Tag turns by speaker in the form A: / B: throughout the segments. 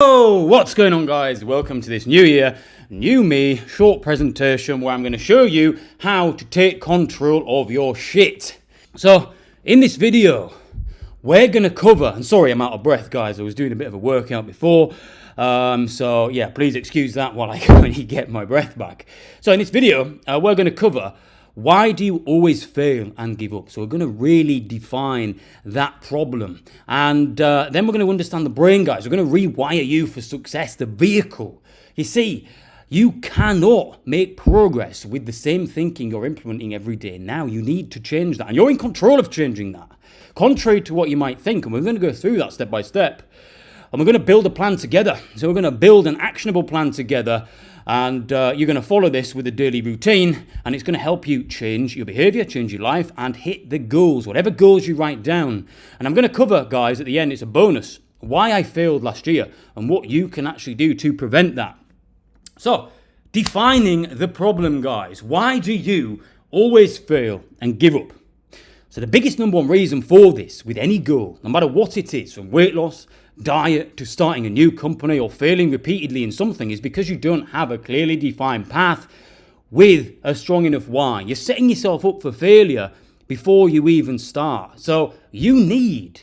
A: Oh, what's going on, guys? Welcome to this new year, new me short presentation where I'm going to show you how to take control of your shit. So in this video we're going to cover, and sorry I'm out of breath, guys, I was doing a bit of a workout before, so yeah, please excuse that while I go and get my breath back. So in this video we're going to cover why do you always fail and give up? So we're going to really define that problem. And then we're going to understand the brain, guys. We're going to rewire you for success, the vehicle. You see, you cannot make progress with the same thinking you're implementing every day. Now you need to change that. And you're in control of changing that. Contrary to what you might think. And we're going to go through that step by step. And we're going to build a plan together. So we're going to build an actionable plan together. And you're going to follow this with a daily routine, and it's going to help you change your behavior, change your life, and hit the goals, whatever goals you write down. And I'm going to cover, guys, at the end, it's a bonus, why I failed last year and what you can actually do to prevent that. So, defining the problem, guys. Why do you always fail and give up? So the biggest number one reason for this with any goal, no matter what it is, from weight loss, diet, to starting a new company or failing repeatedly in something, is because you don't have a clearly defined path with a strong enough why. You're setting yourself up for failure before you even start. So you need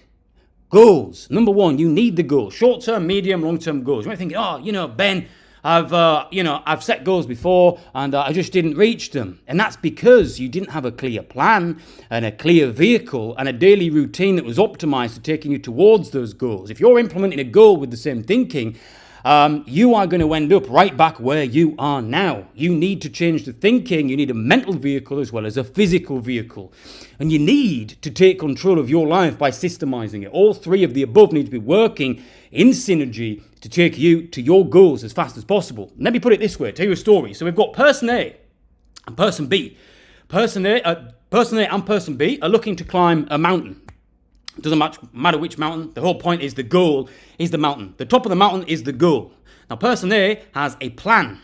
A: goals. Number one, you need the goals. Short-term, medium, long-term goals. You might think, Ben, I've set goals before and I just didn't reach them. And that's because you didn't have a clear plan and a clear vehicle and a daily routine that was optimized to taking you towards those goals. If you're implementing a goal with the same thinking, you are going to end up right back where you are now. You need to change the thinking. You need a mental vehicle as well as a physical vehicle. And you need to take control of your life by systemizing it. All three of the above need to be working in synergy to take you to your goals as fast as possible. Let me put it this way, tell you a story. So we've got person A and person B. Person A and person B are looking to climb a mountain. It doesn't matter which mountain. The whole point is the goal is the mountain. The top of the mountain is the goal. Now, person A has a plan.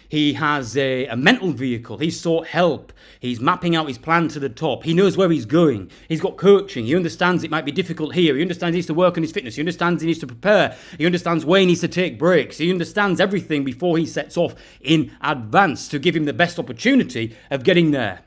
A: He has a mental vehicle. He's sought help. He's mapping out his plan to the top. He knows where he's going. He's got coaching. He understands it might be difficult here. He understands he needs to work on his fitness. He understands he needs to prepare. He understands where he needs to take breaks. He understands everything before he sets off in advance to give him the best opportunity of getting there.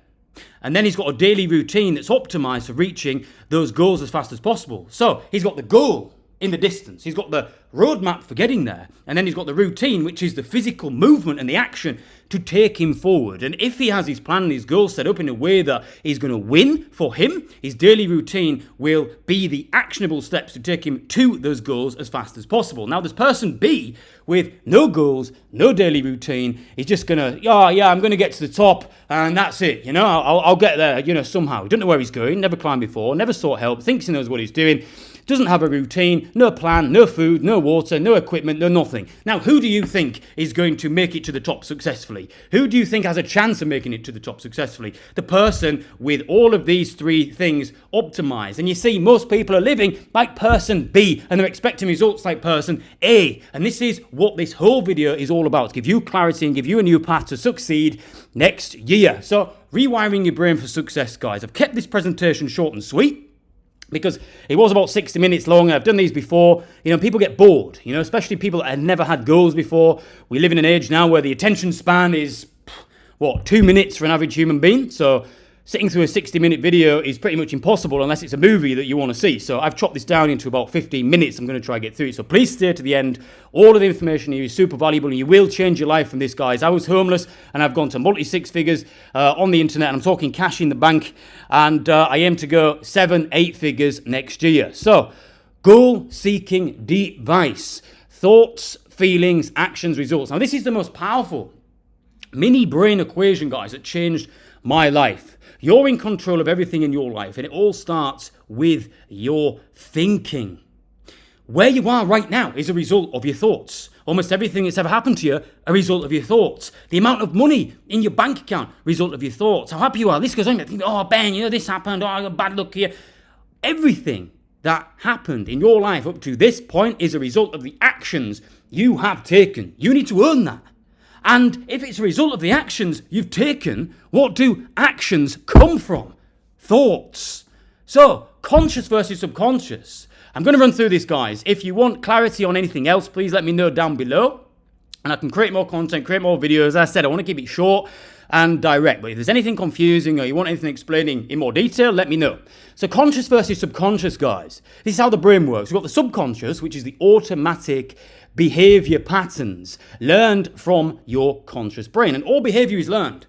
A: And then he's got a daily routine that's optimized for reaching those goals as fast as possible. So he's got the goal in the distance. He's got the roadmap for getting there. And then he's got the routine, which is the physical movement and the action to take him forward. And if he has his plan and his goals set up in a way that is going to win for him, his daily routine will be the actionable steps to take him to those goals as fast as possible. Now, there's person B with no goals, no daily routine. He's just going to, I'm going to get to the top and that's it. I'll get there, somehow. He doesn't know where he's going, never climbed before, never sought help, thinks he knows what he's doing. Doesn't have a routine, no plan, no food, no water, no equipment, no nothing. Now, who do you think is going to make it to the top successfully? Who do you think has a chance of making it to the top successfully? The person with all of these three things optimized. And you see, most people are living like person B and they're expecting results like person A. And this is what this whole video is all about, to give you clarity and give you a new path to succeed next year. So, rewiring your brain for success, guys. I've kept this presentation short and sweet, because it was about 60 minutes long. I've done these before. People get bored, especially people that have never had goals before. We live in an age now where the attention span is, 2 minutes for an average human being. So sitting through a 60-minute video is pretty much impossible unless it's a movie that you want to see. So I've chopped this down into about 15 minutes. I'm going to try and get through it. So please stay to the end. All of the information here is super valuable and you will change your life from this, guys. I was homeless and I've gone to multi-six figures on the internet, and I'm talking cash in the bank, and I aim to go 7-8 figures next year. So goal-seeking device. Thoughts, feelings, actions, results. Now this is the most powerful mini brain equation, guys, that changed my life. You're in control of everything in your life, and it all starts with your thinking. Where you are right now is a result of your thoughts. Almost everything that's ever happened to you, a result of your thoughts. The amount of money in your bank account, result of your thoughts. How happy you are. This goes on. You think, Ben, this happened. I got bad luck here. Everything that happened in your life up to this point is a result of the actions you have taken. You need to own that. And if it's a result of the actions you've taken, what do actions come from? Thoughts. So, conscious versus subconscious. I'm going to run through this, guys. If you want clarity on anything else, please let me know down below. And I can create more content, create more videos. As I said, I want to keep it short and direct. But if there's anything confusing or you want anything explaining in more detail, let me know. So conscious versus subconscious, guys. This is how the brain works. We've got the subconscious, which is the automatic behavior patterns learned from your conscious brain. And all behavior is learned.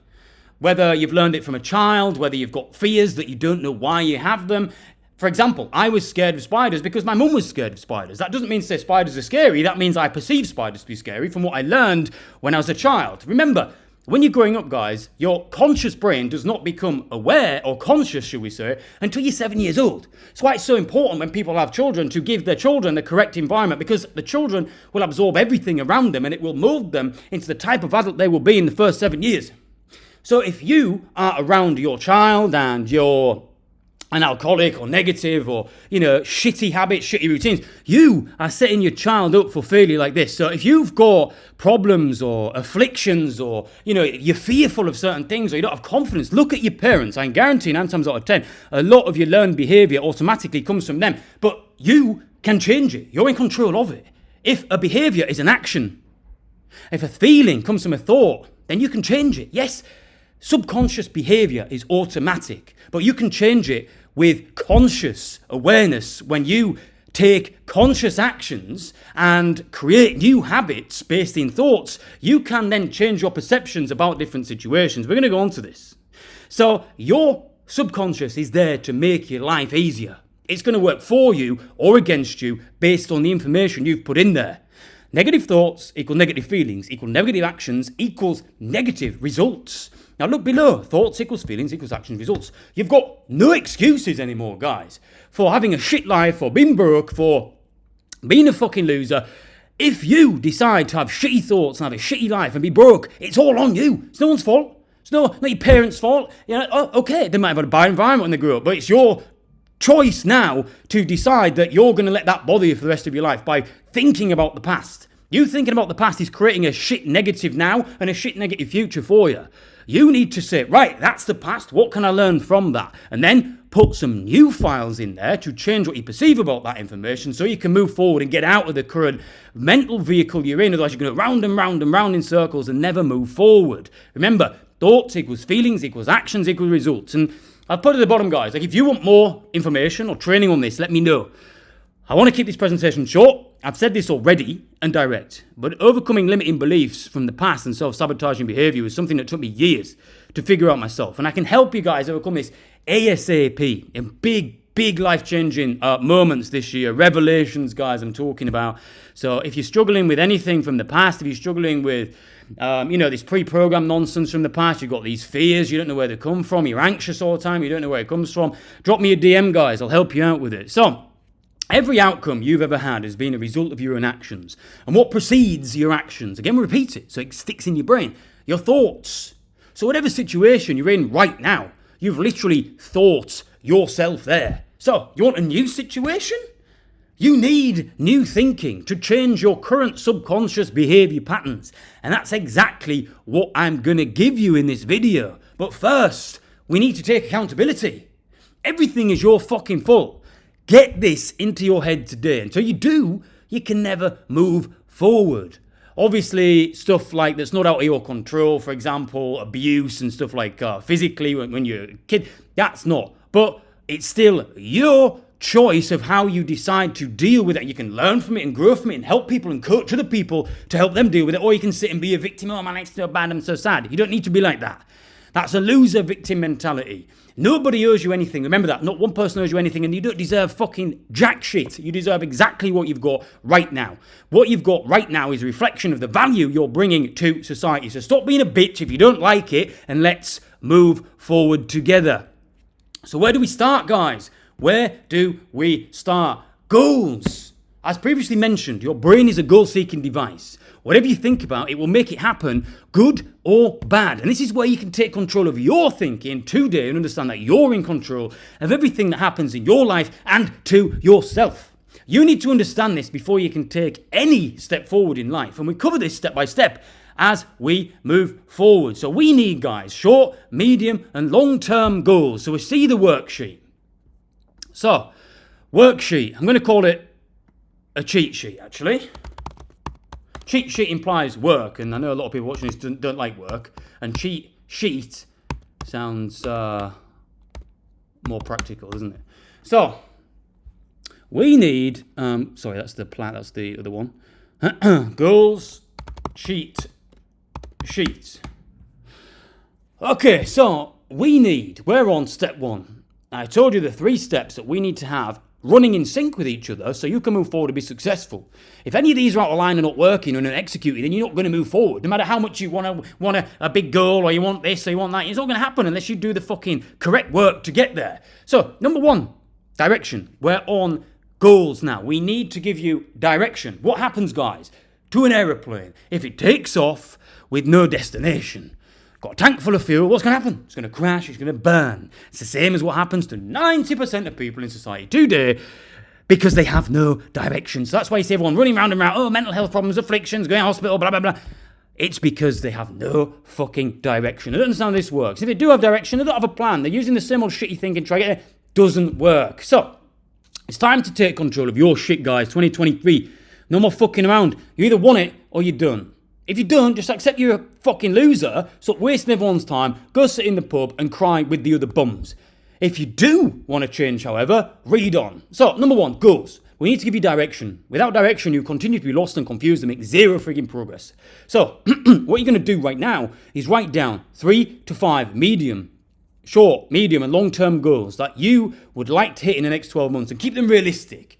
A: Whether you've learned it from a child, whether you've got fears that you don't know why you have them. For example, I was scared of spiders because my mum was scared of spiders. That doesn't mean to say spiders are scary. That means I perceive spiders to be scary from what I learned when I was a child. Remember, when you're growing up, guys, your conscious brain does not become aware or conscious, should we say, until you're 7 years old. That's why it's so important when people have children to give their children the correct environment, because the children will absorb everything around them and it will mold them into the type of adult they will be in the first 7 years. So if you are around your child and you're an alcoholic or negative or, shitty habits, shitty routines, you are setting your child up for failure like this. So if you've got problems or afflictions or, you're fearful of certain things or you don't have confidence, look at your parents. I can guarantee 9 times out of 10, a lot of your learned behavior automatically comes from them. But you can change it. You're in control of it. If a behavior is an action, if a feeling comes from a thought, then you can change it. Yes, subconscious behavior is automatic, but you can change it with conscious awareness. When you take conscious actions and create new habits based in thoughts, you can then change your perceptions about different situations. We're going to go on to this. So your subconscious is there to make your life easier. It's going to work for you or against you based on the information you've put in there. Negative thoughts equal negative feelings equal negative actions equals negative results. Now look below. Thoughts equals feelings equals actions results. You've got no excuses anymore, guys, for having a shit life, for being broke, for being a fucking loser. If you decide to have shitty thoughts and have a shitty life and be broke, it's all on you. It's no one's fault. It's not your parents' fault. Okay, they might have had a bad environment when they grew up, but it's your choice now to decide that you're going to let that bother you for the rest of your life by thinking about the past. You thinking about the past is creating a shit negative now and a shit negative future for you. You need to say, right, that's the past. What can I learn from that? And then put some new files in there to change what you perceive about that information so you can move forward and get out of the current mental vehicle you're in. Otherwise, you're going to round and round and round in circles and never move forward. Remember, thoughts equals feelings equals actions equals results. And I've put at the bottom, guys, like if you want more information or training on this, let me know. I want to keep this presentation short. I've said this already and direct, but overcoming limiting beliefs from the past and self-sabotaging behavior was something that took me years to figure out myself. And I can help you guys overcome this ASAP in big life-changing moments this year. Revelations, guys, I'm talking about. So if you're struggling with anything from the past, if you're struggling with this pre-programmed nonsense from the past, you've got these fears, you don't know where they come from, you're anxious all the time, you don't know where it comes from, drop me a DM, guys. I'll help you out with it. So every outcome you've ever had has been a result of your own actions. And what precedes your actions? Again, repeat it so it sticks in your brain. Your thoughts. So whatever situation you're in right now, you've literally thought yourself there. So you want a new situation? You need new thinking to change your current subconscious behavior patterns. And that's exactly what I'm going to give you in this video. But first, we need to take accountability. Everything is your fucking fault. Get this into your head today. Until you do, you can never move forward. Obviously, stuff like that's not out of your control, for example, abuse and stuff like physically when you're a kid, that's not. But it's still your choice of how you decide to deal with it. You can learn from it and grow from it and help people and coach other people to help them deal with it. Or you can sit and be a victim. Oh, my life's so bad, I'm so sad. You don't need to be like that. That's a loser victim mentality. Nobody owes you anything. Remember that. Not one person owes you anything, and you don't deserve fucking jack shit. You deserve exactly what you've got right now. What you've got right now is a reflection of the value you're bringing to society. So stop being a bitch if you don't like it, and let's move forward together. So where do we start, guys? Where do we start? Goals. As previously mentioned, your brain is a goal-seeking device. Whatever you think about, it will make it happen, good or bad. And this is where you can take control of your thinking today and understand that you're in control of everything that happens in your life and to yourself. You need to understand this before you can take any step forward in life. And we cover this step by step as we move forward. So we need, guys, short, medium, and long-term goals. So we see the worksheet. So worksheet. I'm going to call it a cheat sheet, actually. Cheat sheet implies work, and I know a lot of people watching this don't like work, and cheat sheet sounds more practical, doesn't it? So, we need, sorry, that's the other one. Goals, cheat sheet. Okay, so we're on step 1. I told you the 3 steps that we need to have running in sync with each other so you can move forward and be successful. If any of these are out of line and not working and not executed, then you're not going to move forward. No matter how much you want a big goal, or you want this or you want that, it's not going to happen unless you do the fucking correct work to get there. So, number 1, direction. We're on goals now. We need to give you direction. What happens, guys, to an aeroplane if it takes off with no destination? Got a tank full of fuel, what's going to happen? It's going to crash, it's going to burn. It's the same as what happens to 90% of people in society today because they have no direction. So that's why you see everyone running around and around, oh, mental health problems, afflictions, going to hospital, blah, blah, blah. It's because they have no fucking direction. I don't understand how this works. If they do have direction, they don't have a plan. They're using the same old shitty thing and try to get it. Doesn't work. So, it's time to take control of your shit, guys. 2023. No more fucking around. You either want it or you don't. If you don't, just accept you're a fucking loser, stop wasting everyone's time, go sit in the pub and cry with the other bums. If you do want to change, however, read on. So, number 1, goals. We need to give you direction. Without direction, you continue to be lost and confused and make zero frigging progress. So, what you're going to do right now is write down 3 to 5 short, medium, and long-term goals that you would like to hit in the next 12 months and keep them realistic.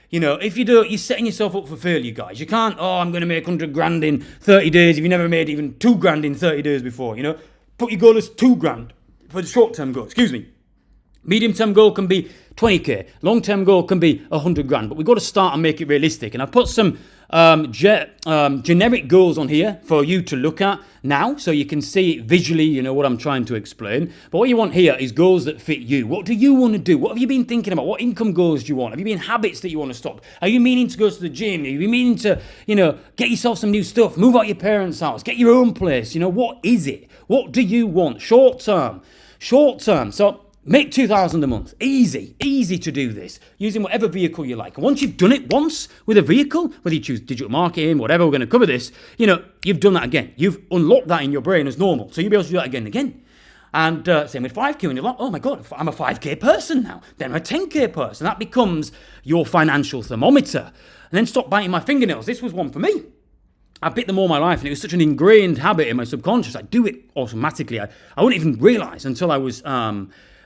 A: You know, if you do, you're setting yourself up for failure, guys. You can't, I'm going to make 100 grand in 30 days if you never made even 2 grand in 30 days before, you know. Put your goal as 2 grand for the short-term goal, Medium-term goal can be 20k. Long-term goal can be 100 grand. But we've got to start and make it realistic. And I've put some generic goals on here for you to look at now so you can see visually, you know, what I'm trying to explain. But what you want here is goals that fit you. What do you want to do? What have you been thinking about? What income goals do you want? Have you been habits that you want to stop? Are you meaning to go to the gym? Are you meaning to, you know, get yourself some new stuff? Move out your parents' house? Get your own place? You know, what is it? What do you want? Short term. So, make 2,000 a month. Easy to do this, using whatever vehicle you like. And once you've done it once with a vehicle, whether you choose digital marketing, whatever, we're going to cover this, you know, you've done that again. You've unlocked that in your brain as normal. So you'll be able to do that again and again. And same with 5K, and you're like, oh my God, I'm a 5K person now. Then I'm a 10K person. That becomes your financial thermometer. And then stop biting my fingernails. This was one for me. I bit them all my life, and it was such an ingrained habit in my subconscious. I do it automatically. I wouldn't even realize until I was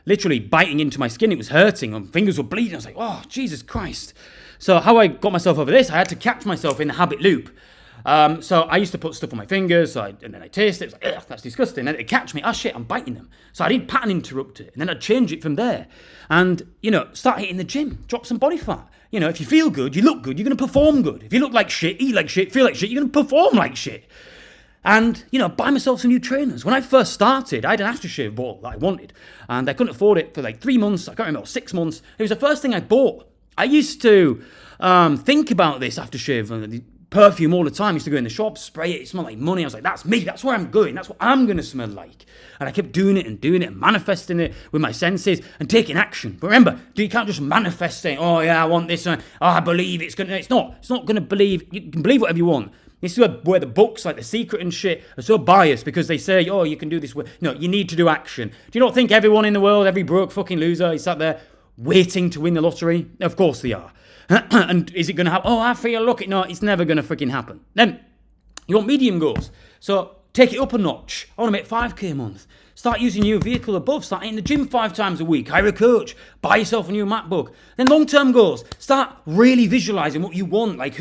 A: literally biting into my skin. It was hurting, and fingers were bleeding. I was like, oh, Jesus Christ. So how I got myself over this, I had to catch myself in the habit loop. So I used to put stuff on my fingers, and then I taste it. It's like, ugh, that's disgusting. And it'd catch me. Oh, shit, I'm biting them. So I did pattern interrupt it, and then I'd change it from there. And, you know, start hitting the gym, drop some body fat. You know, if you feel good, you look good, you're going to perform good. If you look like shit, eat like shit, feel like shit, you're going to perform like shit. And, you know, buy myself some new trainers. When I first started, I had an aftershave bottle that I wanted. And I couldn't afford it for like 3 months. I can't remember, 6 months. It was the first thing I bought. I used to think about this aftershave and the perfume all the time. I used to go in the shop, spray it. It smelled like money. I was like, that's me. That's where I'm going. That's what I'm going to smell like. And I kept doing it and manifesting it with my senses and taking action. But remember, you can't just manifest saying, oh, yeah, I want this. Oh, I believe it's going to. It's not going to believe. You can believe whatever you want. This is where the books like The Secret and shit are so biased because they say, oh, you can do this. No, you need to do action. Do you not think everyone in the world, every broke fucking loser is sat there waiting to win the lottery? Of course they are. And is it going to happen? Oh, I feel lucky. No, it's never going to freaking happen. Then you want medium goals. So take it up a notch. I want to make 5k a month. Start using your vehicle above. Start in the gym 5 times a week. Hire a coach. Buy yourself a new MacBook. Then long-term goals. Start really visualizing what you want. Like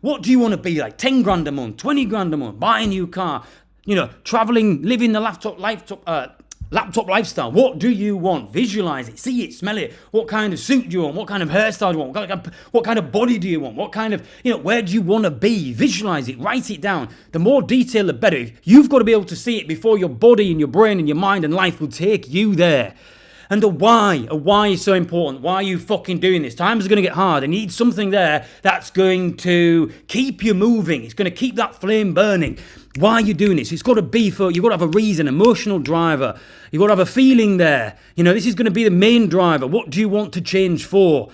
A: what do you want to be like? 10 grand a month, 20 grand a month. Buy a new car. You know, traveling, living the laptop lifestyle. What do you want? Visualize it. See it. Smell it. What kind of suit do you want? What kind of hairstyle do you want? What kind of body do you want? What kind of, you know, where do you want to be? Visualize it. Write it down. The more detail, the better. You've got to be able to see it before your body and your brain and your mind and life will take you there. And a why is so important. Why are you fucking doing this? Times are going to get hard. And you need something there that's going to keep you moving. It's going to keep that flame burning. Why are you doing this? It's got to be for, you've got to have a reason, emotional driver. You've got to have a feeling there. You know, this is going to be the main driver. What do you want to change for?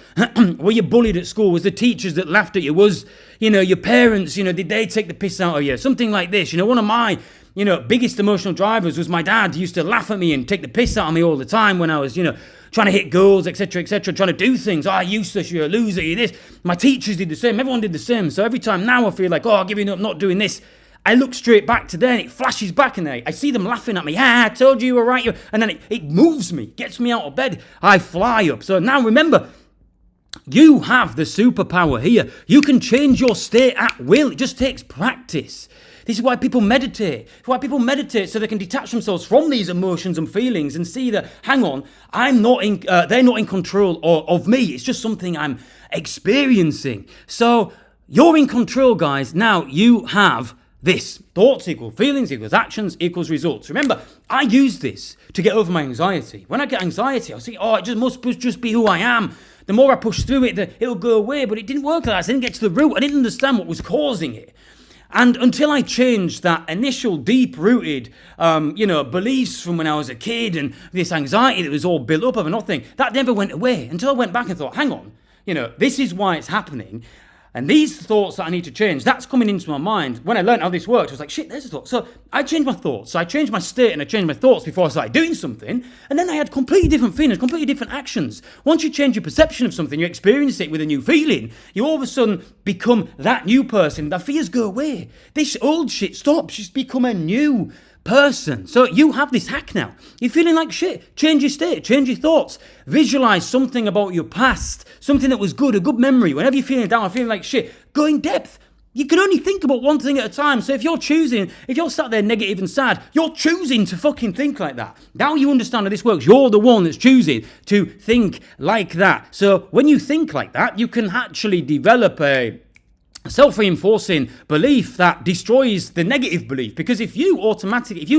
A: Were you bullied at school? Was the teachers that laughed at you? Was, you know, your parents, you know, did they take the piss out of you? Something like this. You know, one of my, you know, biggest emotional drivers was my dad. He used to laugh at me and take the piss out of me all the time when I was, you know, trying to hit goals, etc., trying to do things. Oh, useless, you're a loser, you're this. My teachers did the same. Everyone did the same. So every time now I feel like, oh, I'm giving up, not doing this. I look straight back to there and it flashes back and I see them laughing at me. I told you were right. And then it moves me, gets me out of bed. I fly up. So now remember, you have the superpower here. You can change your state at will. It just takes practice. This is why people meditate. It's why people meditate so they can detach themselves from these emotions and feelings and see that, hang on, they're not in control of me. It's just something I'm experiencing. So you're in control, guys. Now you have this. Thoughts equal feelings equals actions equals results. Remember, I use this to get over my anxiety. When I get anxiety, I'll say, oh, it must just be who I am. The more I push through it, it'll go away. But it didn't work like that. I didn't get to the root. I didn't understand what was causing it. And until I changed that initial deep-rooted, beliefs from when I was a kid and this anxiety that was all built up over nothing, that never went away until I went back and thought, hang on, you know, this is why it's happening. And these thoughts that I need to change, that's coming into my mind. When I learned how this worked, I was like, shit, there's a thought. So I changed my thoughts. So I changed my state and I changed my thoughts before I started doing something. And then I had completely different feelings, completely different actions. Once you change your perception of something, you experience it with a new feeling, you all of a sudden become that new person. The fears go away. This old shit stops. You just become a new person. So you have this hack now. You're feeling like shit. Change your state, change your thoughts. Visualize something about your past, something that was good, a good memory. Whenever you're feeling down or feeling like shit, go in depth. You can only think about one thing at a time. So if you're sat there negative and sad, you're choosing to fucking think like that. Now you understand how this works. You're the one that's choosing to think like that. So when you think like that, you can actually develop a self-reinforcing belief that destroys the negative belief. Because if you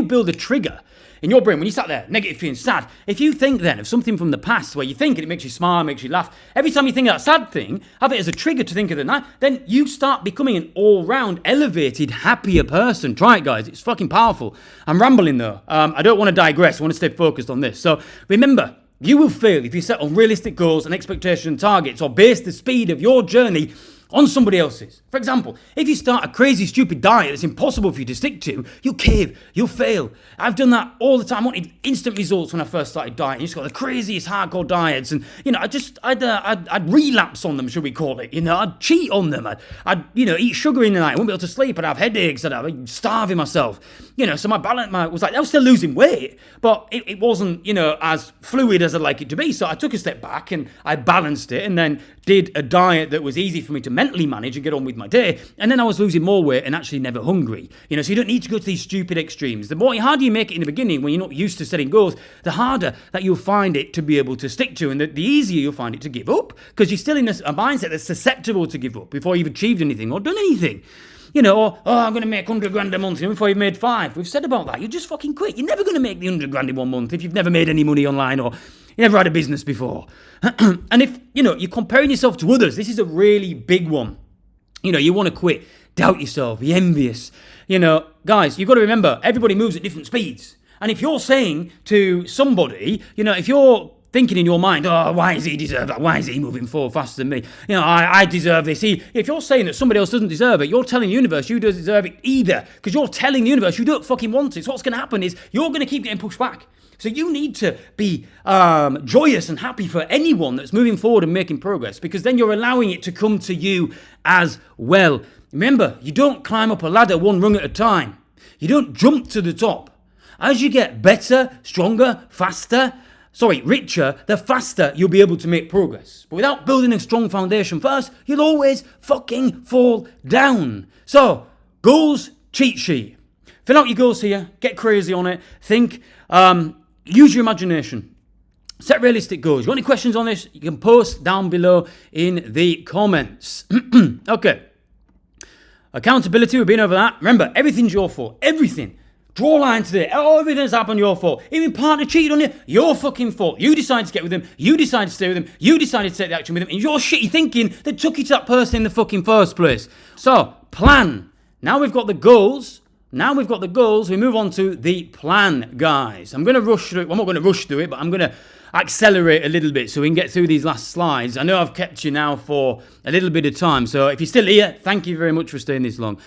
A: build a trigger in your brain, when you sat there, negative feeling, sad, if you think then of something from the past where you think and it makes you smile, makes you laugh, every time you think of that sad thing, have it as a trigger to think of the night, then you start becoming an all-round, elevated, happier person. Try it, guys. It's fucking powerful. I'm rambling, though. I don't want to digress. I want to stay focused on this. So remember, you will fail if you set unrealistic goals and expectations and targets or base the speed of your journey on somebody else's. For example, if you start a crazy, stupid diet that's impossible for you to stick to, you'll cave, you'll fail. I've done that all the time. I wanted instant results when I first started dieting. You just got the craziest hardcore diets, and you know, I'd relapse on them, should we call it? You know, I'd cheat on them. I'd eat sugar in the night. I wouldn't be able to sleep. I'd have headaches. I'd be starving myself. You know, so my balance was like, I was still losing weight, but it wasn't, you know, as fluid as I'd like it to be. So I took a step back and I balanced it, and then did a diet that was easy for me to mentally manage and get on with my day. And then I was losing more weight and actually never hungry. You know, so you don't need to go to these stupid extremes. The harder you make it in the beginning when you're not used to setting goals, the harder that you'll find it to be able to stick to, and the easier you'll find it to give up, because you're still in a mindset that's susceptible to give up before you've achieved anything or done anything. You know, or, I'm going to make 100 grand a month before you've made 5. We've said about that. You just fucking quit. You're never going to make the 100 grand in 1 month if you've never made any money online or you never had a business before. And if, you know, you're comparing yourself to others, this is a really big one. You know, you want to quit, doubt yourself, be envious. You know, guys, you've got to remember, everybody moves at different speeds. And if you're saying to somebody, you know, if you're thinking in your mind, oh, why does he deserve that? Why is he moving forward faster than me? You know, I deserve this. If you're saying that somebody else doesn't deserve it, you're telling the universe you don't deserve it either, because you're telling the universe you don't fucking want it. So what's going to happen is you're going to keep getting pushed back. So you need to be joyous and happy for anyone that's moving forward and making progress, because then you're allowing it to come to you as well. Remember, you don't climb up a ladder one rung at a time. You don't jump to the top. As you get better, stronger, richer, the faster you'll be able to make progress. But without building a strong foundation first, you'll always fucking fall down. So, goals cheat sheet. Fill out your goals here, get crazy on it, think, use your imagination. Set realistic goals. You got any questions on this? You can post down below in the comments. Okay. Accountability, we've been over that. Remember, everything's your fault. Everything. Draw a line to it. Oh, everything's happened, your fault. Even partner cheated on you, your fucking fault. You decided to get with him. You decided to stay with him. You decided to take the action with him. And your shitty thinking that took you to that person in the fucking first place. So, plan. Now we've got the goals. We move on to the plan, guys. I'm going to rush through it. Well, I'm not going to rush through it, but I'm going to accelerate a little bit so we can get through these last slides. I know I've kept you now for a little bit of time. So if you're still here, thank you very much for staying this long.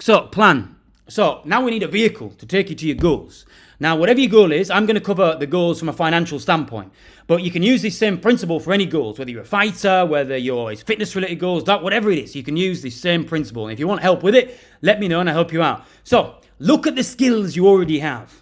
A: So, plan. So, now we need a vehicle to take you to your goals. Now, whatever your goal is, I'm going to cover the goals from a financial standpoint. But you can use this same principle for any goals, whether you're a fighter, whether it's fitness-related goals, that whatever it is, you can use this same principle. And if you want help with it, let me know and I'll help you out. So, look at the skills you already have.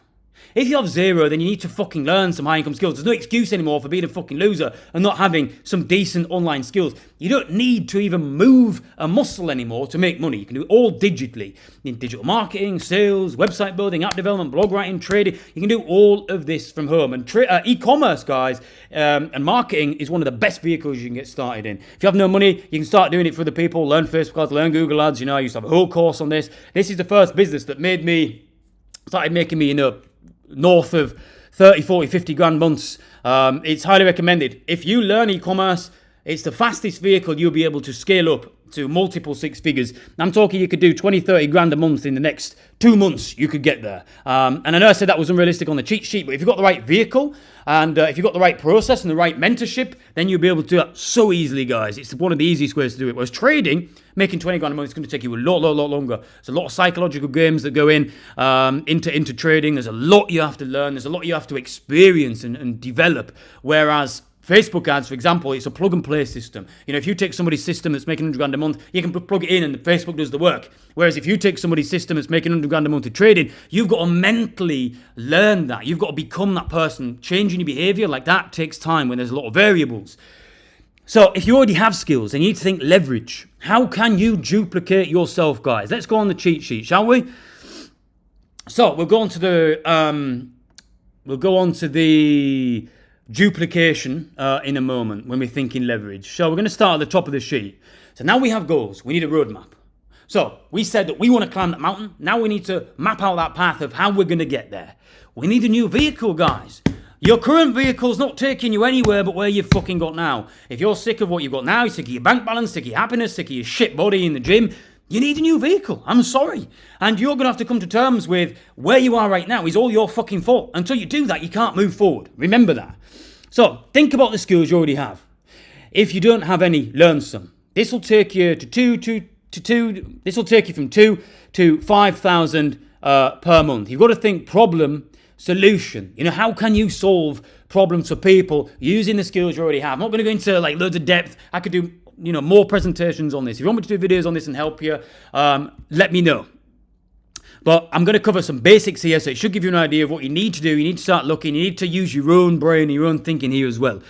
A: If you have zero, then you need to fucking learn some high-income skills. There's no excuse anymore for being a fucking loser and not having some decent online skills. You don't need to even move a muscle anymore to make money. You can do it all digitally. In digital marketing, sales, website building, app development, blog writing, trading. You can do all of this from home. And e-commerce, guys, and marketing is one of the best vehicles you can get started in. If you have no money, you can start doing it for the people. Learn Facebook ads, learn Google ads. I used to have a whole course on this. This is the first business that started making me, north of 30, 40, 50 grand months. It's highly recommended. If you learn e-commerce, it's the fastest vehicle you'll be able to scale up to multiple six figures. I'm talking you could do 20, 30 grand a month in the next 2 months. You could get there. And I know I said that was unrealistic on the cheat sheet, but if you've got the right vehicle and if you've got the right process and the right mentorship, then you'll be able to do that so easily, guys. It's one of the easiest ways to do it. Whereas trading, making 20 grand a month, it's going to take you a lot longer. There's a lot of psychological games that go into trading. There's a lot you have to learn. There's a lot you have to experience and develop. Whereas Facebook ads, for example, it's a plug and play system. If you take somebody's system that's making 100 grand a month, you can plug it in and Facebook does the work. Whereas if you take somebody's system that's making 100 grand a month in trading, you've got to mentally learn that. You've got to become that person. Changing your behavior like that takes time when there's a lot of variables. So if you already have skills, then you need to think leverage. How can you duplicate yourself, guys? Let's go on the cheat sheet, shall we? So we'll go on to the duplication in a moment when we're thinking leverage. So we're going to start at the top of the sheet. So now we have goals. We need a roadmap. So we said that we want to climb that mountain. Now we need to map out that path of how we're going to get there. We need a new vehicle, guys. Your current vehicle's not taking you anywhere but where you've fucking got now. If you're sick of what you've got now, you're sick of your bank balance, sick of your happiness, sick of your shit body in the gym, you need a new vehicle. I'm sorry. And you're going to have to come to terms with where you are right now is all your fucking fault. Until you do that, you can't move forward. Remember that. So think about the skills you already have. If you don't have any, learn some. This will take you This will take you from 2 to 5,000 per month. You've got to think problem, solution. How can you solve problems for people using the skills you already have? I'm not going to go into loads of depth. I could do more presentations on this. If you want me to do videos on this and help you, let me know. But I'm going to cover some basics here, so it should give you an idea of what you need to do. You need to start looking. You need to use your own brain, your own thinking here as well.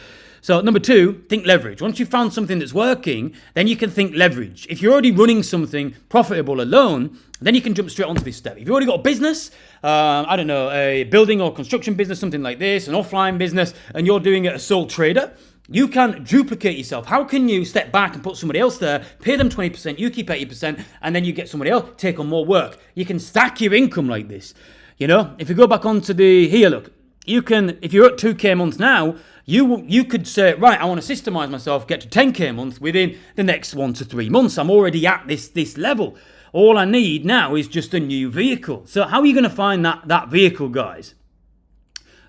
A: So number 2, think leverage. Once you've found something that's working, then you can think leverage. If you're already running something profitable alone, then you can jump straight onto this step. If you've already got a business, a building or construction business, something like this, an offline business, and you're doing it as a sole trader, you can duplicate yourself. How can you step back and put somebody else there, pay them 20%, you keep 80%, and then you get somebody else, take on more work? You can stack your income like this. If you go back onto here, look, you can, if you're at 2K a month now, you could say, right, I want to systemize myself, get to 10K a month within the next 1 to 3 months. I'm already at this level. All I need now is just a new vehicle. So how are you going to find that vehicle, guys?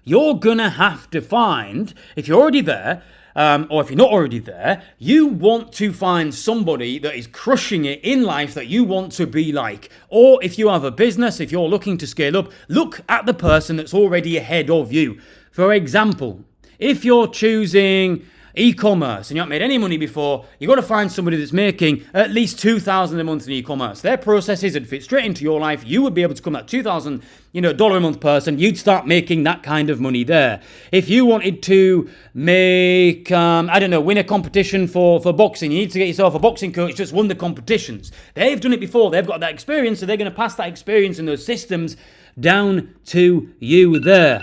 A: You're going to have to find, if you're already there, or if you're not already there, you want to find somebody that is crushing it in life that you want to be like. Or if you have a business, if you're looking to scale up, look at the person that's already ahead of you. For example, if you're choosing e-commerce and you haven't made any money before, you've got to find somebody that's making at least $2,000 a month in e-commerce. Their processes would fit straight into your life. You would be able to become that $2,000 a month person. You'd start making that kind of money there. If you wanted to make, win a competition for boxing, you need to get yourself a boxing coach just won the competitions. They've done it before. They've got that experience, so they're going to pass that experience and those systems down to you there.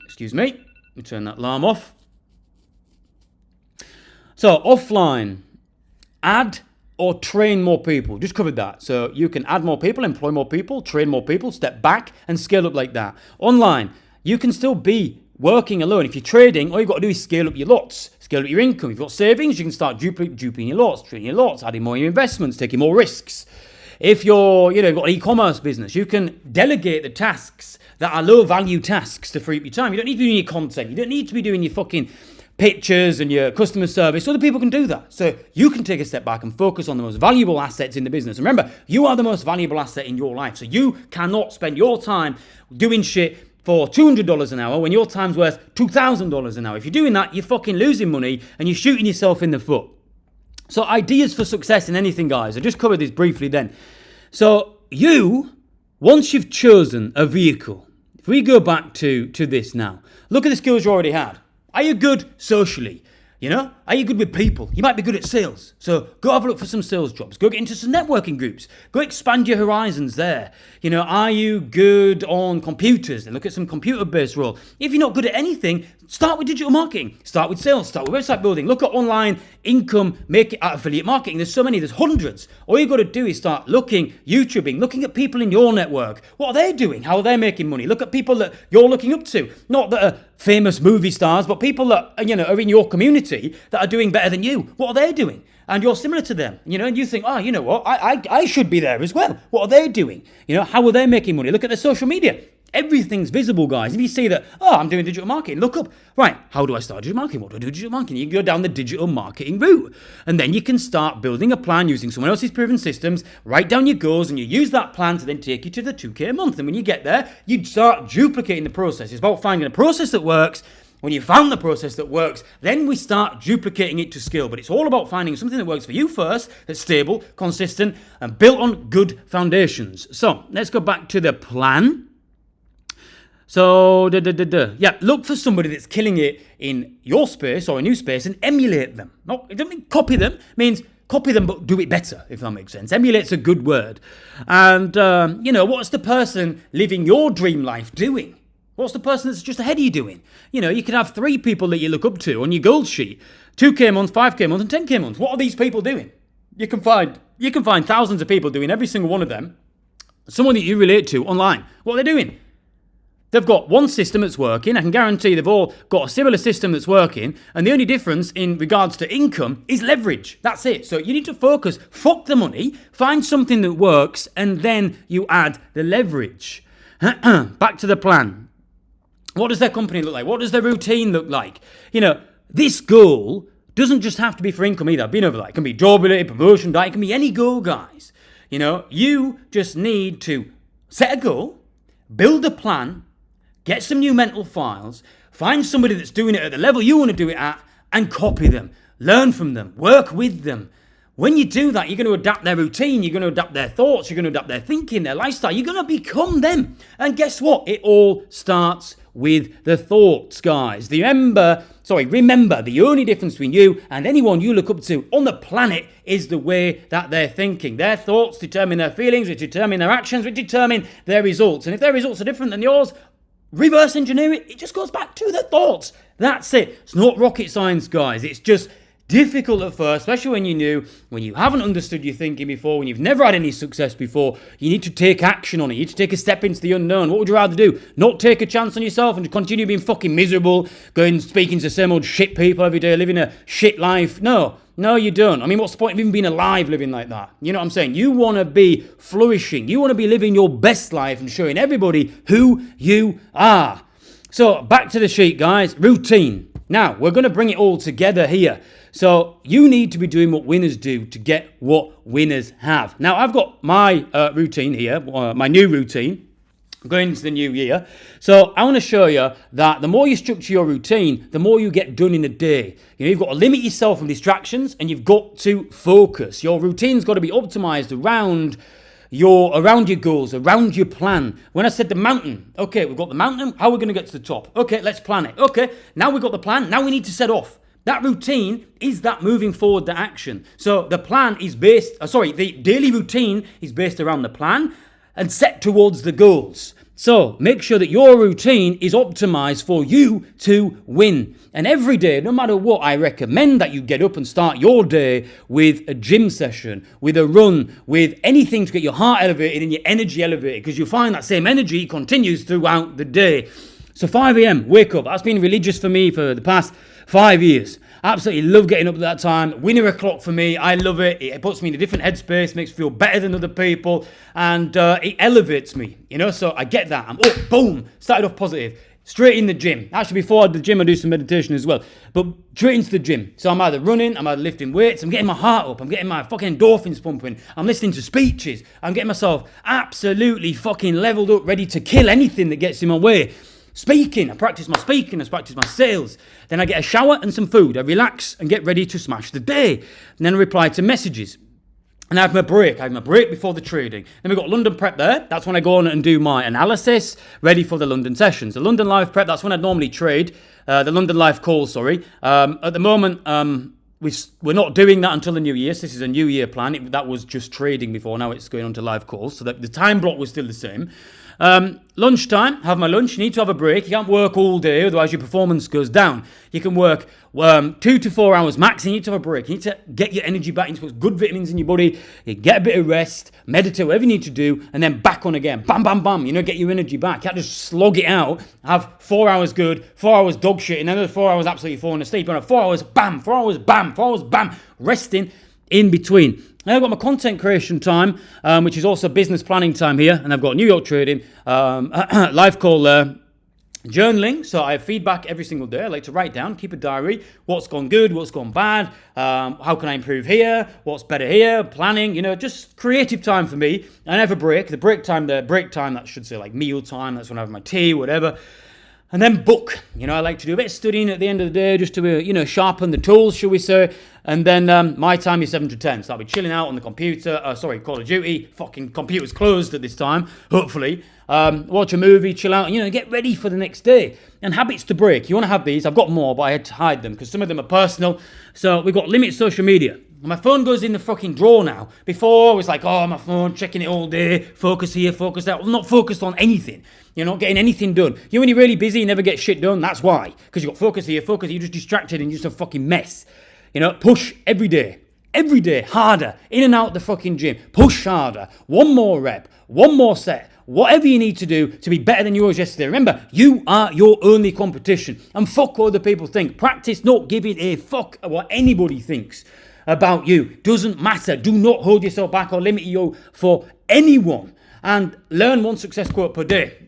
A: Excuse me. Let me turn that alarm off. So offline, add or train more people. Just covered that. So you can add more people, employ more people, train more people, step back and scale up like that. Online, you can still be working alone. If you're trading, all you've got to do is scale up your lots, scale up your income. If you've got savings, you can start duping your lots, trading your lots, adding more your investments, taking more risks. If you've got an e-commerce business, you can delegate the tasks that are low value tasks to free up your time. You don't need to be doing your content. You don't need to be doing your fucking pictures and your customer service. Other people can do that. So you can take a step back and focus on the most valuable assets in the business. Remember, you are the most valuable asset in your life. So you cannot spend your time doing shit for $200 an hour when your time's worth $2,000 an hour. If you're doing that, you're fucking losing money and you're shooting yourself in the foot. So ideas for success in anything, guys. I just covered this briefly then. So once you've chosen a vehicle, if we go back to this now, look at the skills you already had. Are you good socially? Are you good with people? You might be good at sales. So go have a look for some sales jobs. Go get into some networking groups. Go expand your horizons there. Are you good on computers? Then look at some computer-based role. If you're not good at anything, start with digital marketing. Start with sales. Start with website building. Look at online income, make it affiliate marketing. There's so many. There's hundreds. All you've got to do is start YouTubing, looking at people in your network. What are they doing? How are they making money? Look at people that you're looking up to. Not that are famous movie stars, but people that are in your community that are doing better than you. What are they doing? And you're similar to them, and you think, you know what, I should be there as well. What are they doing? How are they making money? Look at their social media. Everything's visible, guys. If you see that, I'm doing digital marketing, look up, right, how do I start digital marketing? What do I do with digital marketing? You can go down the digital marketing route. And then you can start building a plan using someone else's proven systems, write down your goals, and you use that plan to then take you to the 2K a month. And when you get there, you start duplicating the process. It's about finding a process that works. When you found the process that works, then we start duplicating it to scale. But it's all about finding something that works for you first, that's stable, consistent, and built on good foundations. So let's go back to the plan. So, look for somebody that's killing it in your space or a new space and emulate them. It doesn't mean copy them, it means copy them but do it better, if that makes sense. Emulate's a good word. And, what's the person living your dream life doing? What's the person that's just ahead of you doing? You can have 3 people that you look up to on your goal sheet. 2K a month, 5K a month, and 10K a month. What are these people doing? You can find thousands of people doing every single one of them. Someone that you relate to online. What are they doing? They've got one system that's working. I can guarantee they've all got a similar system that's working. And the only difference in regards to income is leverage. That's it. So you need to focus. Fuck the money. Find something that works. And then you add the leverage. Back to the plan. What does their company look like? What does their routine look like? This goal doesn't just have to be for income either. I've been over that. It can be job-related, promotion, diet. It can be any goal, guys. You just need to set a goal, build a plan, get some new mental files, find somebody that's doing it at the level you want to do it at, and copy them. Learn from them. Work with them. When you do that, you're going to adapt their routine, you're going to adapt their thoughts, you're going to adapt their thinking, their lifestyle. You're going to become them. And guess what? It all starts with the thoughts, guys. Remember, the only difference between you and anyone you look up to on the planet is the way that they're thinking. Their thoughts determine their feelings, which determine their actions, which determine their results. And if their results are different than yours, reverse engineer it. It just goes back to the thoughts. That's it. It's not rocket science, guys. It's just difficult at first, especially when you're new, when you haven't understood your thinking before, when you've never had any success before. You need to take action on it. You need to take a step into the unknown. What would you rather do? Not take a chance on yourself and continue being fucking miserable, going speaking to the same old shit people every day, living a shit life? No, you don't. I mean, what's the point of even being alive living like that? You know what I'm saying? You want to be flourishing. You want to be living your best life and showing everybody who you are. So back to the sheet, guys. Routine. Now, we're going to bring it all together here. So you need to be doing what winners do to get what winners have. Now, I've got my routine here, my new routine, going into the new year. So I want to show you that the more you structure your routine, the more you get done in a day. You've got to limit yourself from distractions and you've got to focus. Your routine's got to be optimized around your goals, around your plan. When I said the mountain, okay, we've got the mountain, how are we going to get to the top? Okay, let's plan it. Okay, now we've got the plan, now we need to set off. That routine is that moving forward, the action. So the plan is the daily routine is based around the plan and set towards the goals. So make sure that your routine is optimized for you to win. And every day, no matter what, I recommend that you get up and start your day with a gym session, with a run, with anything to get your heart elevated and your energy elevated, because you'll find that same energy continues throughout the day. So 5 a.m, wake up. That's been religious for me for the past 5 years. Absolutely love getting up at that time. Winner o'clock for me. I love it. It puts me in a different headspace, makes me feel better than other people, and it elevates me, so I get that. I'm up, boom, started off positive. Straight in the gym. Actually, before I do the gym, I do some meditation as well. But straight into the gym. So I'm either running, I'm either lifting weights, I'm getting my heart up, I'm getting my fucking endorphins pumping, I'm listening to speeches, I'm getting myself absolutely fucking leveled up, ready to kill anything that gets in my way. Speaking, I practice my speaking, I practice my sales. Then I get a shower and some food. I relax and get ready to smash the day. And then I reply to messages. And I have my break. I have my break before the trading. Then we've got London Prep there. That's when I go on and do my analysis, ready for the London sessions. The London Live Prep, that's when I normally trade. The London Live Call, sorry. At the moment, we're not doing that until the new year. So this is a new year plan. That was just trading before. Now it's going on to live calls. So the time block was still the same. Lunchtime, have my lunch. You need to have a break. You can't work all day, otherwise your performance goes down. You can work 2 to 4 hours max. You need to have a break. You need to get your energy back into good vitamins in your body. You get a bit of rest, meditate, whatever you need to do, and then back on again. Bam, bam, bam. Get your energy back. You can't just slog it out. Have 4 hours good, 4 hours dog shit, and another 4 hours absolutely falling asleep. And 4 hours, bam, 4 hours, bam, 4 hours, bam. Resting in between. Now I've got my content creation time, which is also business planning time here, and I've got New York trading, live call journaling. So I have feedback every single day. I like to write down, keep a diary, what's gone good, what's gone bad, how can I improve here, what's better here, planning, just creative time for me. And I have a break, the break time, that should say like meal time, that's when I have my tea, whatever. And then book. I like to do a bit of studying at the end of the day just to, sharpen the tools, shall we say. And then my time is 7 to 10. So I'll be chilling out on the computer. Call of Duty. Fucking computer's closed at this time, hopefully. Watch a movie, chill out, and, get ready for the next day. And habits to break. You want to have these. I've got more, but I had to hide them because some of them are personal. So we've got limit social media. My phone goes in the fucking drawer now. Before, I was like, my phone, checking it all day. Focus here, focus there. I'm not focused on anything. You're not getting anything done. When you're really busy, you never get shit done. That's why. Because you've got focus here, focus. You're just distracted and you're just a fucking mess. Push every day. Every day, harder. In and out the fucking gym. Push harder. One more rep. One more set. Whatever you need to do to be better than you was yesterday. Remember, you are your only competition. And fuck what other people think. Practice not giving a fuck what anybody thinks about you. Doesn't matter. Do not hold yourself back or limit you for anyone. And learn one success quote per day.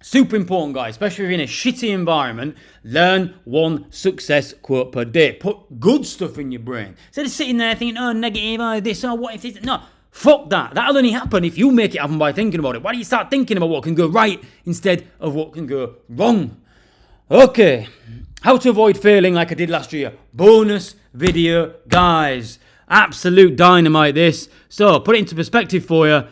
A: Super important, guys, especially if you're in a shitty environment. Learn one success quote per day. Put good stuff in your brain. Instead of sitting there thinking, negative, this, what if this. No, fuck that. That'll only happen if you make it happen by thinking about it. Why don't you start thinking about what can go right instead of what can go wrong? Okay, how to avoid failing like I did last year. Bonus video, guys. Absolute dynamite, this. So, put it into perspective for you.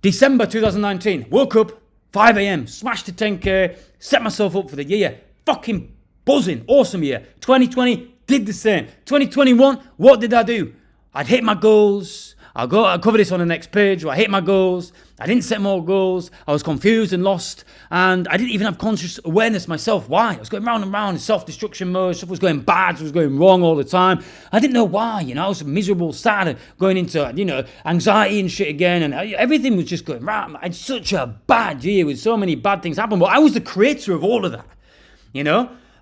A: December 2019, woke up. 5 a.m, smashed to 10k, set myself up for the year. Fucking buzzing, awesome year. 2020, did the same. 2021, what did I do? I'd hit my goals. I'll cover this on the next page. I hit my goals. I didn't set more goals. I was confused and lost. And I didn't even have conscious awareness myself. Why? I was going round and round in self-destruction mode. Stuff was going bad. Stuff was going wrong all the time. I didn't know why. I was miserable, sad, going into, anxiety and shit again. And everything was just going round. I had such a bad year with so many bad things happen. But I was the creator of all of that,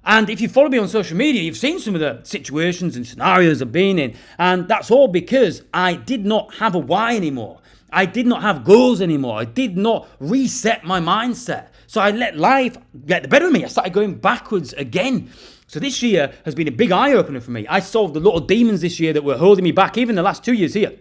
A: And if you follow me on social media, you've seen some of the situations and scenarios I've been in. And that's all because I did not have a why anymore. I did not have goals anymore. I did not reset my mindset. So I let life get the better of me. I started going backwards again. So this year has been a big eye-opener for me. I solved a lot of demons this year that were holding me back, even the last 2 years here.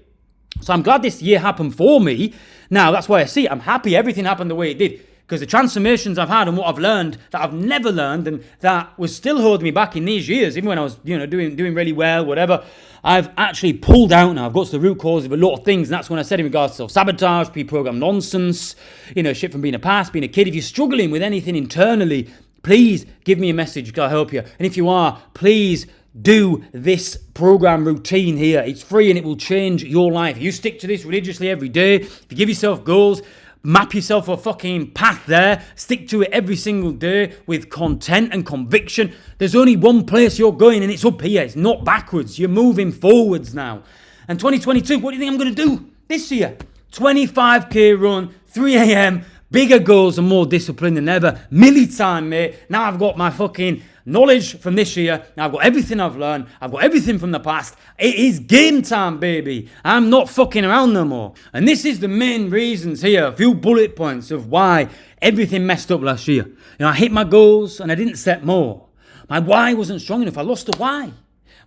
A: So I'm glad this year happened for me. Now, that's why I see it. I'm happy everything happened the way it did. Because the transformations I've had and what I've learned that I've never learned and that was still holding me back in these years, even when I was, doing really well, whatever, I've actually pulled out now. I've got to the root cause of a lot of things. And that's when I said in regards to self-sabotage, pre-programmed nonsense, shit from being a past, being a kid. If you're struggling with anything internally, please give me a message. I'll help you. And if you are, please do this program routine here. It's free and it will change your life. You stick to this religiously every day. If you give yourself goals, Map yourself a fucking path there. Stick to it every single day with content and conviction. There's only one place you're going, and it's up here. It's not backwards. You're moving forwards now. And 2022, what do you think I'm going to do this year? 25k run, 3 a.m., bigger goals and more discipline than ever. Milli time, mate. Now I've got my fucking knowledge from this year. Now I've got everything I've learned. I've got everything from the past. It is game time, baby. I'm not fucking around no more. And this is the main reasons here, a few bullet points of why everything messed up last year. I hit my goals and I didn't set more. My why wasn't strong enough. I lost the why.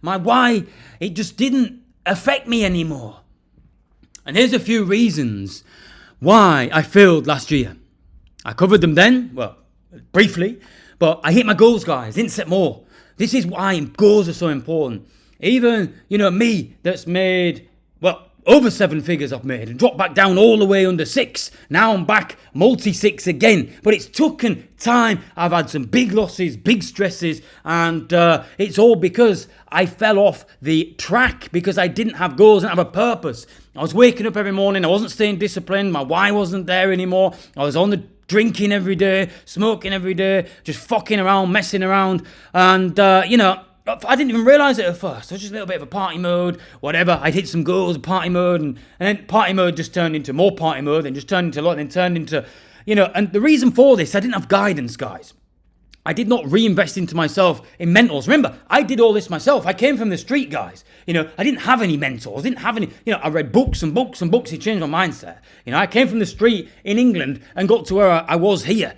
A: My why, it just didn't affect me anymore. And here's a few reasons why I failed last year. I covered them then, well, briefly, but I hit my goals, guys. Didn't set more. This is why goals are so important. Even, me that's made, over 7 figures I've made and dropped back down all the way under 6. Now I'm back multi-6 again. But it's taken time. I've had some big losses, big stresses, and it's all because I fell off the track because I didn't have goals, didn't have a purpose. I was waking up every morning. I wasn't staying disciplined. My why wasn't there anymore. I was on the drinking every day, smoking every day, just fucking around, messing around. And, I didn't even realise it at first. I was just a little bit of a party mode, whatever. I'd hit some goals, party mode, and then party mode just turned into more party mode, then just turned into a lot, then turned into, and the reason for this, I didn't have guidance, guys. I did not reinvest into myself in mentors. Remember, I did all this myself. I came from the street, guys. I didn't have any mentors. Didn't have any, I read books and books and books. It changed my mindset. I came from the street in England and got to where I was here.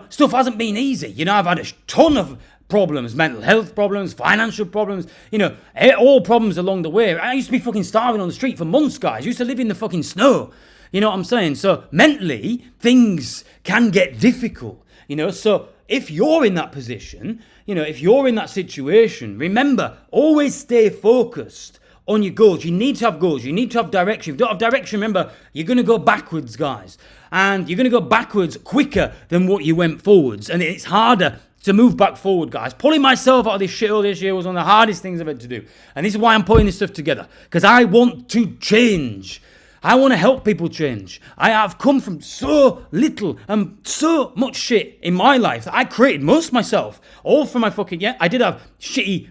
A: Stuff hasn't been easy. I've had a ton of problems, mental health problems, financial problems, all problems along the way. I used to be fucking starving on the street for months, guys. I used to live in the fucking snow. You know what I'm saying? So mentally, things can get difficult, so if you're in that position, if you're in that situation, remember, always stay focused on your goals. You need to have goals. You need to have direction. If you don't have direction, remember, you're going to go backwards, guys. And you're going to go backwards quicker than what you went forwards. And it's harder to move back forward, guys. Pulling myself out of this shithole this year was one of the hardest things I've had to do. And this is why I'm putting this stuff together. Because I want to change. I want to help people change. I have come from so little and so much shit in my life that I created most myself. All from my fucking, I did have shitty,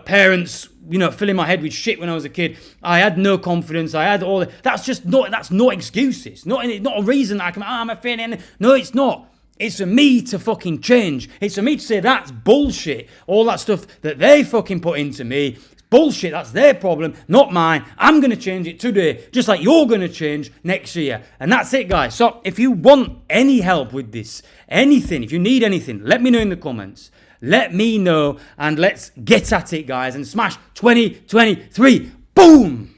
A: parents, filling my head with shit when I was a kid. I had no confidence. I had all that. That's not excuses. Not a reason I can, I'm a failure. No, it's not. It's for me to fucking change. It's for me to say that's bullshit. All that stuff that they fucking put into me. Bullshit, that's their problem, not mine. I'm going to change it today, just like you're going to change next year. And that's it, guys. So if you want any help with this, anything, if you need anything, let me know in the comments. Let me know, and let's get at it, guys, and smash 2023. Boom!